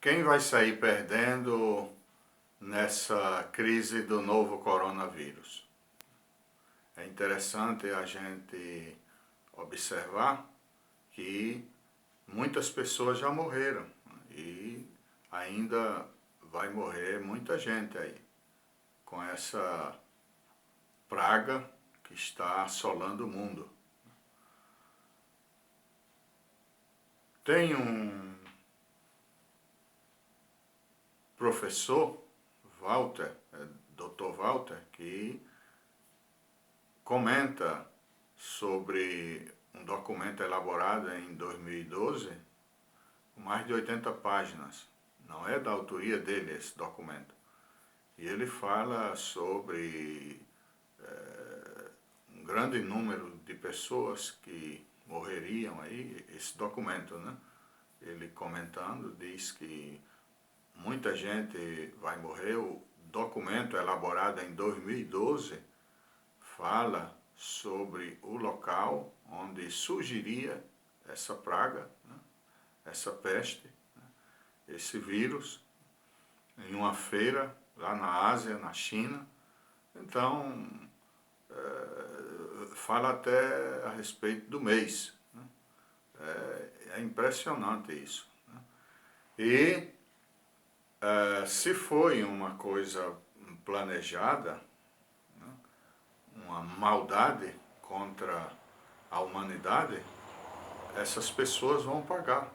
Quem vai sair perdendo nessa crise do novo coronavírus? É interessante a gente observar que muitas pessoas já morreram e ainda vai morrer muita gente aí com essa praga que está assolando o mundo. Tem um professor, Walter, Dr. Walter, que comenta sobre um documento elaborado em 2012, com mais de 80 páginas. Não é da autoria dele esse documento. E ele fala sobre um grande número de pessoas que morreriam aí, esse documento, né? Ele comentando, diz que muita gente vai morrer. O documento elaborado em 2012 fala sobre o local onde surgiria essa praga, né? Essa peste, né? Esse vírus, em uma feira lá na Ásia, na China. Então, fala até a respeito do mês, né? É impressionante isso, né? E se foi uma coisa planejada, né, uma maldade contra a humanidade, essas pessoas vão pagar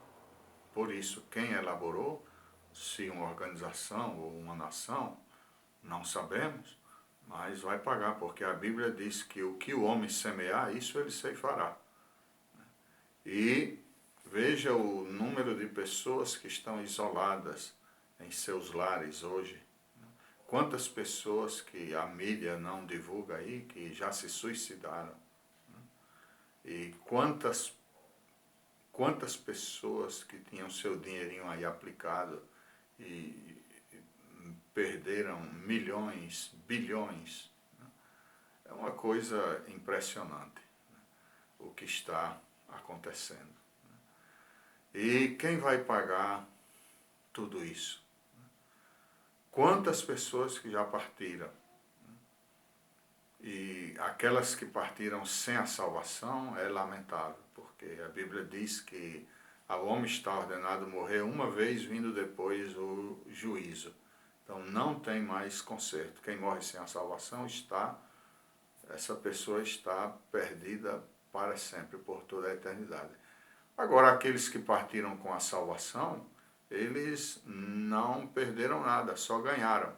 por isso. Quem elaborou, se uma organização ou uma nação, não sabemos, mas vai pagar, porque a Bíblia diz que o que o homem semear, isso ele ceifará. E veja o número de pessoas que estão isoladas em seus lares hoje. Quantas pessoas que a mídia não divulga aí, que já se suicidaram. E quantas pessoas que tinham seu dinheirinho aí aplicado e perderam milhões, bilhões. É uma coisa impressionante o que está acontecendo. E quem vai pagar tudo isso? Quantas pessoas que já partiram? E aquelas que partiram sem a salvação é lamentável, porque a Bíblia diz que ao homem está ordenado morrer uma vez, vindo depois o juízo. Então não tem mais conserto. Quem morre sem a salvação essa pessoa está perdida para sempre, por toda a eternidade. Agora, aqueles que partiram com a salvação, eles não perderam nada, só ganharam.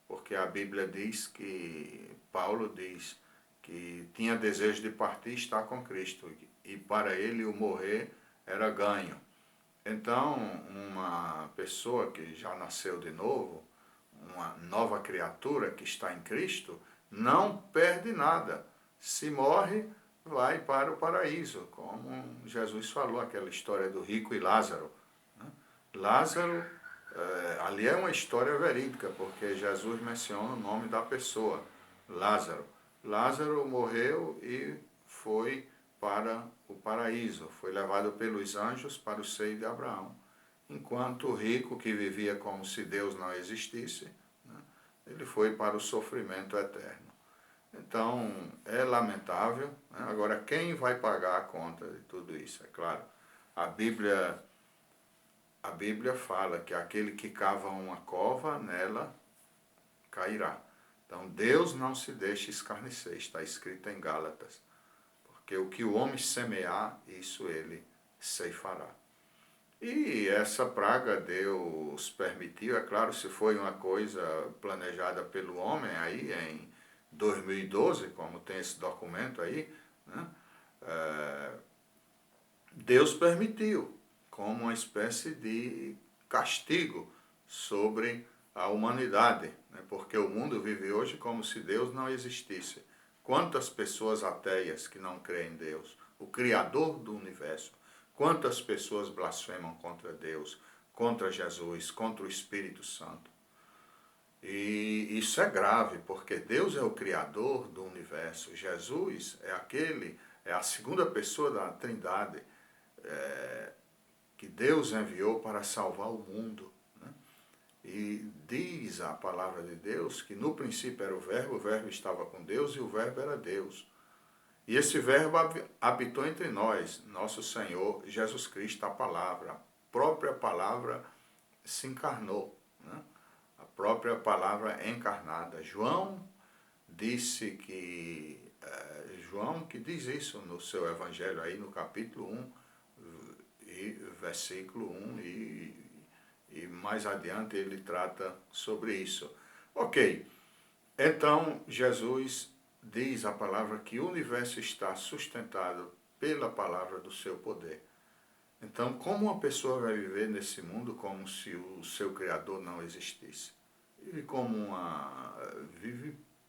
Porque a Bíblia diz que, Paulo diz que tinha desejo de partir e estar com Cristo. E para ele o morrer era ganho. Então, uma pessoa que já nasceu de novo, uma nova criatura que está em Cristo, não perde nada. Se morre, vai para o paraíso, como Jesus falou, aquela história do rico e Lázaro. Lázaro, ali é uma história verídica, porque Jesus menciona o nome da pessoa, Lázaro. Lázaro morreu e foi para o paraíso, foi levado pelos anjos para o seio de Abraão. Enquanto o rico, que vivia como se Deus não existisse, né, ele foi para o sofrimento eterno. Então, é lamentável, né? Agora, quem vai pagar a conta de tudo isso? É claro, a Bíblia fala que aquele que cava uma cova, nela cairá. Então, Deus não se deixa escarnecer, está escrito em Gálatas. Porque o que o homem semear, isso ele ceifará. E essa praga Deus permitiu, é claro, se foi uma coisa planejada pelo homem aí em 2012, como tem esse documento aí, né? Deus permitiu como uma espécie de castigo sobre a humanidade, né? Porque o mundo vive hoje como se Deus não existisse. Quantas pessoas ateias que não creem em Deus, o Criador do universo, quantas pessoas blasfemam contra Deus, contra Jesus, contra o Espírito Santo. E isso é grave, porque Deus é o Criador do universo. Jesus é a segunda pessoa da Trindade, que Deus enviou para salvar o mundo, né? E diz a palavra de Deus que no princípio era o Verbo estava com Deus e o Verbo era Deus. E esse Verbo habitou entre nós, nosso Senhor Jesus Cristo, a palavra. A própria palavra se encarnou, né? A própria palavra encarnada. João disse que, João que diz isso no seu evangelho aí no capítulo 1, e versículo 1, e mais adiante ele trata sobre isso. Ok, então Jesus diz a palavra que o universo está sustentado pela palavra do seu poder. Então, como uma pessoa vai viver nesse mundo como se o seu Criador não existisse? Vive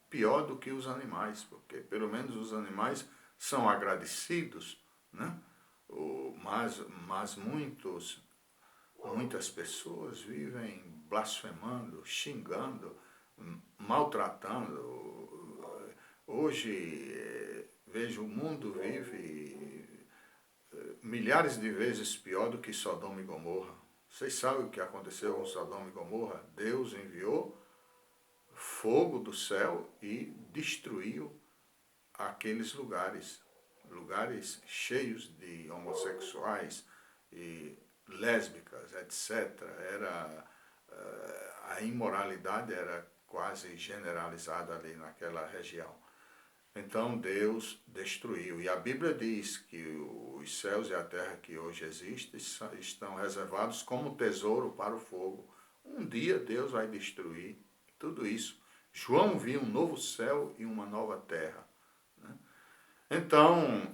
pior do que os animais, porque pelo menos os animais são agradecidos, né? Mas muitas pessoas vivem blasfemando, xingando, maltratando. Hoje, vejo, o mundo vive milhares de vezes pior do que Sodoma e Gomorra. Vocês sabem o que aconteceu com Sodoma e Gomorra? Deus enviou fogo do céu e destruiu aqueles lugares, lugares cheios de homossexuais e lésbicas, etc. A imoralidade era quase generalizada ali naquela região. Então Deus destruiu. E a Bíblia diz que os céus e a terra que hoje existem estão reservados como tesouro para o fogo. Um dia Deus vai destruir tudo isso. João viu um novo céu e uma nova terra. Então,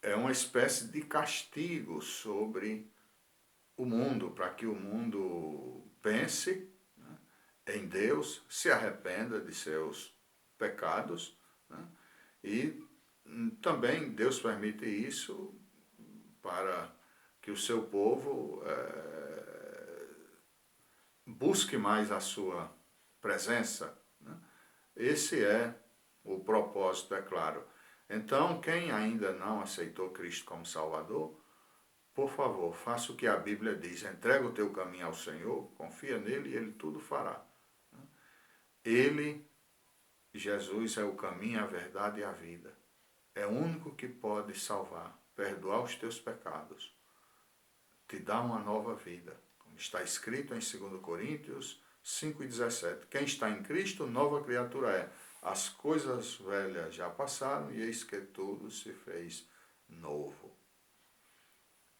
é uma espécie de castigo sobre o mundo, para que o mundo pense, né, em Deus, se arrependa de seus pecados, né, e também Deus permite isso para que o seu povo busque mais a sua presença, né? Esse é o propósito, é claro. Então, quem ainda não aceitou Cristo como Salvador, por favor, faça o que a Bíblia diz, entrega o teu caminho ao Senhor, confia nele e ele tudo fará. Ele, Jesus, é o caminho, a verdade e a vida. É o único que pode salvar, perdoar os teus pecados, te dar uma nova vida. Como está escrito em 2 Coríntios 5,17. Quem está em Cristo, nova criatura é. As coisas velhas já passaram e eis que tudo se fez novo.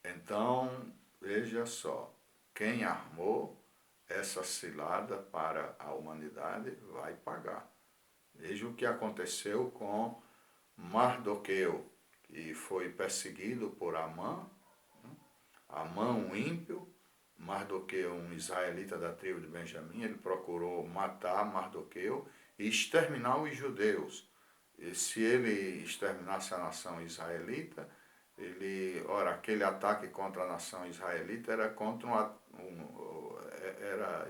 Então, veja só, quem armou essa cilada para a humanidade vai pagar. Veja o que aconteceu com Mardoqueu, que foi perseguido por Amã, um ímpio, Mardoqueu, um israelita da tribo de Benjamim. Ele procurou matar Mardoqueu e exterminar os judeus. E se ele exterminasse a nação israelita, aquele ataque contra a nação israelita era contra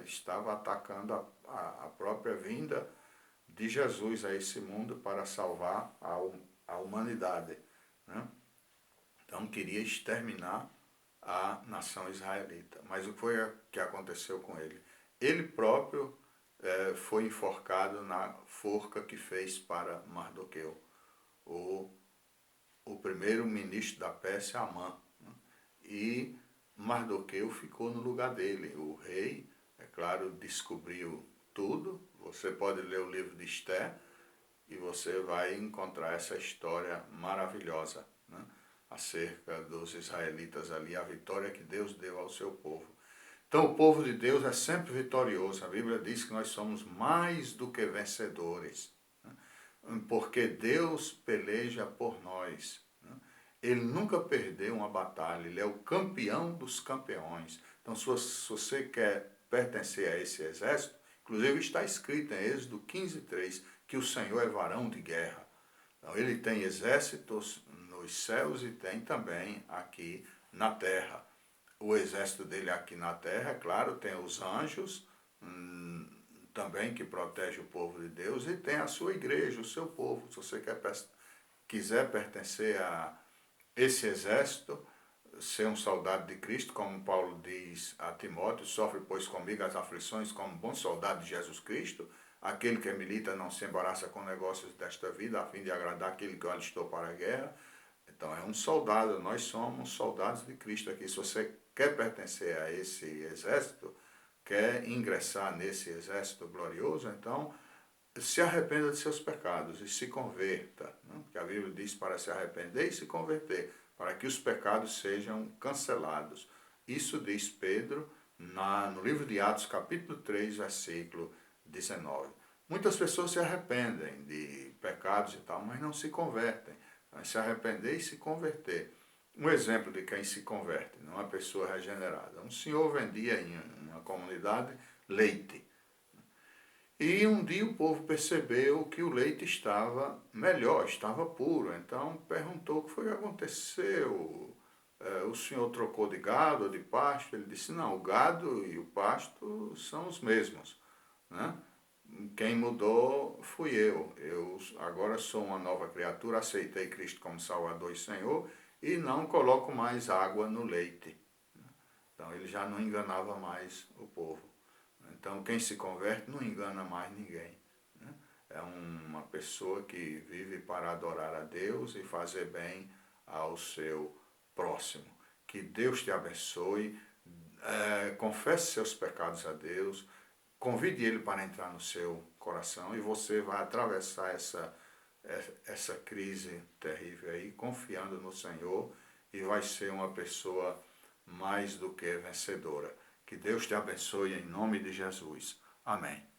estava atacando a própria vinda de Jesus a esse mundo para salvar a humanidade, né? Então queria exterminar a nação israelita. Mas o que foi que aconteceu com ele? Ele próprio foi enforcado na forca que fez para Mardoqueu, o primeiro ministro da Pérsia, Amã, né? E Mardoqueu ficou no lugar dele. O rei, é claro, descobriu tudo. Você pode ler o livro de Esther e você vai encontrar essa história maravilhosa, né, acerca dos israelitas ali, a vitória que Deus deu ao seu povo. Então o povo de Deus é sempre vitorioso. A Bíblia diz que nós somos mais do que vencedores, né, porque Deus peleja por nós. Né? Ele nunca perdeu uma batalha, ele é o campeão dos campeões. Então se você quer pertencer a esse exército, inclusive está escrito em Êxodo 15:3, que o Senhor é varão de guerra. Então ele tem exércitos nos céus e tem também aqui na terra. O exército dele aqui na terra, é claro, tem os anjos, também que protege o povo de Deus, e tem a sua igreja, o seu povo. Se você quiser pertencer a esse exército, ser um soldado de Cristo, como Paulo diz a Timóteo, sofre, pois, comigo as aflições como bom soldado de Jesus Cristo. Aquele que milita não se embaraça com negócios desta vida, a fim de agradar aquele que o alistou para a guerra. Então é um soldado, nós somos soldados de Cristo aqui. Se você quer pertencer a esse exército, quer ingressar nesse exército glorioso, então se arrependa de seus pecados e se converta, né? Porque a Bíblia diz para se arrepender e se converter, para que os pecados sejam cancelados. Isso diz Pedro no livro de Atos, capítulo 3, versículo 19. Muitas pessoas se arrependem de pecados e tal, mas não se convertem. Mas se arrepender e se converter. Um exemplo de quem se converte, não é uma pessoa regenerada. Um senhor vendia em uma comunidade leite. E um dia o povo percebeu que o leite estava melhor, estava puro. Então perguntou o que foi que aconteceu. O senhor trocou de gado ou de pasto? Ele disse, não, o gado e o pasto são os mesmos, né? Quem mudou fui eu. Eu agora sou uma nova criatura, aceitei Cristo como Salvador e Senhor e não coloco mais água no leite. Então ele já não enganava mais o povo. Então quem se converte não engana mais ninguém, né? É uma pessoa que vive para adorar a Deus e fazer bem ao seu próximo. Que Deus te abençoe, confesse seus pecados a Deus, convide Ele para entrar no seu coração e você vai atravessar essa crise terrível aí, confiando no Senhor, e vai ser uma pessoa mais do que vencedora. Que Deus te abençoe em nome de Jesus. Amém.